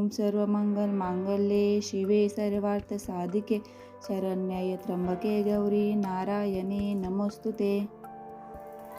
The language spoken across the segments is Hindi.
ओम सर्वमंगल मांगल्ये शिवे सर्वार्थ साधिके शरण्ये त्र्यंबके गौरी नारायणे नमोस्तुते।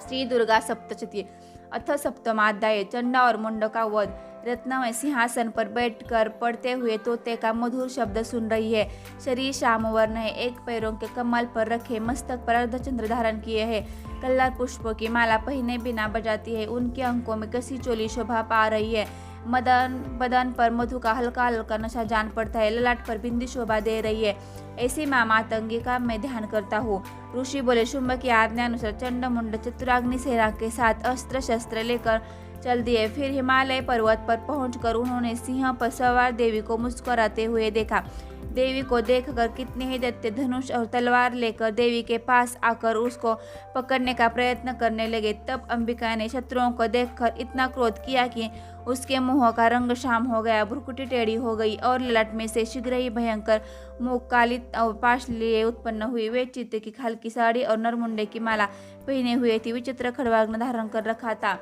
श्री दुर्गा सप्तशती अथ सप्तमाध्याय। चंडा और मुंड का वध। रत्नमय सिंहासन पर बैठकर पढ़ते हुए तोते का मधुर शब्द सुन रही है। शरीर श्याम वर्ण है, एक पैरों के कमल पर रखे, मस्तक पर अर्धचंद्र धारण किए है, कल्लार पुष्पों की माला पहने बिना बजाती है। उनके अंकों में कसी चोली शोभा पा रही है। बदन पर मधु का हल्का हल्का नशा जान पड़ता है, ललाट पर बिंदी शोभा दे रही है। ऐसी माँ मातंगी का मैं ध्यान करता हूँ। ऋषि बोले, शुंभ की आज्ञा अनुसार चंड मुंड चतुराग्नि सेना के साथ अस्त्र शस्त्र लेकर चल दिए। फिर हिमालय पर्वत पर पहुंचकर उन्होंने सिंह पर सवार देवी को मुस्कुराते हुए देखा। देवी को देखकर कितने ही दैत्य धनुष और तलवार लेकर देवी के पास आकर उसको पकड़ने का प्रयत्न करने लगे। तब अंबिका ने शत्रुओं को देखकर इतना क्रोध किया कि उसके मुंह का रंग श्याम हो गया, भ्रुकुटी टेढ़ी हो गई और ललाट में से शीघ्र ही भयंकर मुख काली और पाशलिए उत्पन्न हुई। वे चित्त की हल्की साड़ी और नरमुंडे की माला पहने हुए थी। विचित्र खड़वाग्न धारण कर रखा था।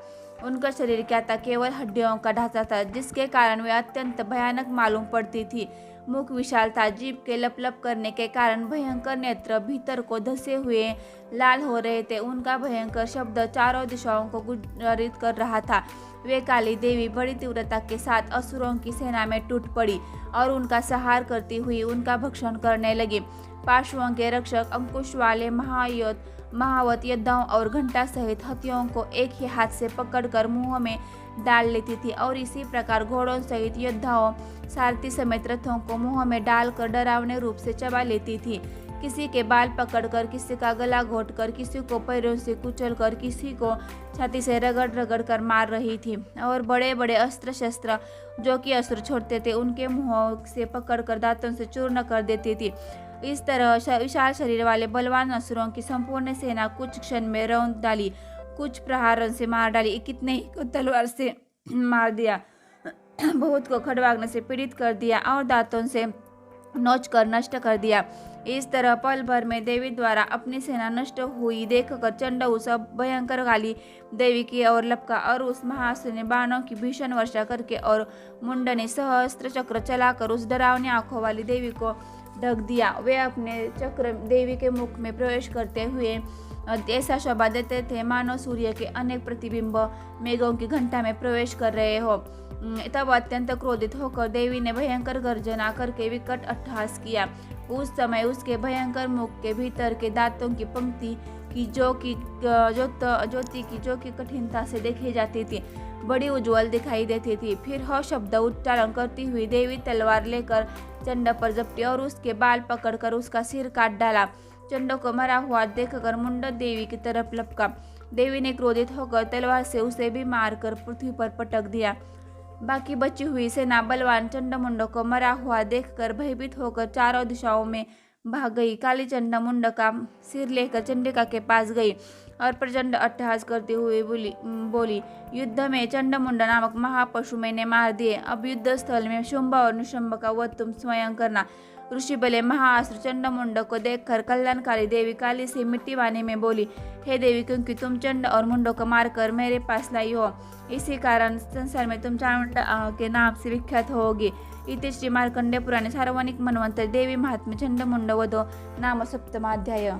उनका शरीर क्या था? केवल हड्डियों का ढांचा था, जिसके कारण वे अत्यंत भयानक मालूम पड़ती थी। मुख विशाल था, जीभ के लप लप करने के कारण भयंकर नेत्र भीतर को धसे हुए लाल हो रहे थे। उनका भयंकर शब्द चारों दिशाओं को गुंजरित कर रहा था। वे काली देवी बड़ी तीव्रता के साथ असुरों की सेना में टूट पड़ी और उनका संहार करती हुई उनका भक्षण करने लगी। पाशुओं के रक्षक अंकुश वाले महावत योद्धाओं और घंटा सहित हथियों को एक ही हाथ से पकड़कर मुंह में डाल लेती थी और इसी प्रकार घोड़ों सहित योद्धाओं सारथी समेत रथों को मुंह में डालकर डरावने रूप से चबा लेती थी। किसी के बाल पकड़कर, किसी का गला घोंटकर, किसी को पैरों से कुचलकर, किसी को छाती से रगड़ रगड़ कर मार रही थी और बड़े बड़े अस्त्र शस्त्र जो कि असुर छोड़ते थे उनके मुंहों से पकड़कर दांतों से चूर्ण कर देती थी। इस तरह विशाल शरीर वाले बलवान असुरों की संपूर्ण सेना कुछ क्षण में रौंद डाली, कुछ प्रहारों से मार डाली, कितने ही को तलवार से मार दिया, बहुत को खड़वाग्न से पीड़ित कर दिया और दांतों से नोच कर नष्ट कर दिया। इस तरह पल भर में देवी द्वारा अपनी सेना नष्ट हुई देखकर चंड उस भयंकर काली देवी की ओर लपका और उस महासुर ने बाणों की भीषण वर्षा करके और मुंड ने सहस्त्र चक्र चलाकर उस डरावनी आंखों वाली देवी को ढक दिया। वे अपने चक्र देवी के मुख में प्रवेश करते हुए ऐसा शोभा देते थे मानो सूर्य के अनेक प्रतिबिंब मेघों की घंटा में प्रवेश कर रहे हो। तब अत्यंत क्रोधित होकर देवी ने भयंकर गर्जना करके विकट अट्टहास किया। उस समय उसके भयंकर मुख के भीतर के दांतों की पंक्ति की ज्योति की जो कि कठिनता से देखी जाती थी, बड़ी उज्जवल दिखाई देती थी। फिर ह शब्द उच्चारण करती हुई देवी तलवार लेकर चंड पर झपटी और उसके बाल पकड़कर उसका सिर काट डाला। चंड को मरा हुआ देखकर मुंड देवी की तरफ लपका। देवी ने क्रोधित होकर तलवार से उसे भी मारकर पृथ्वी पर पटक दिया। बाकी बची हुई सेना बलवान चंड मुंड को मरा हुआ देखकर भयभीत होकर चारों दिशाओं में भाग गई। काली चंड मुंड का सिर लेकर चंडिका के पास गई और प्रचंड अट्टहास करती हुई बोली, युद्ध में चंड मुंड नामक महापशु मैंने मार दिए। अब युद्ध स्थल में शुंभ और निशुंभ का वध तुम स्वयं करना। ऋषि बोले, महाअसुर चंड मुंड को देखकर कल्याणकारी देवी काली सी मिट्टी वाणी में बोली, हे देवी, क्योंकि तुम चंड और मुंडों को मारकर मेरे पास लाई हो, इसी कारण संसार में तुम चामुंड के नाम से विख्यात होगी। इति श्री मार्कंडेय पुराणे सार्वजनिक मन्वंतर देवी महात्म्य चंड मुंड वधो नाम सप्तमाध्याय।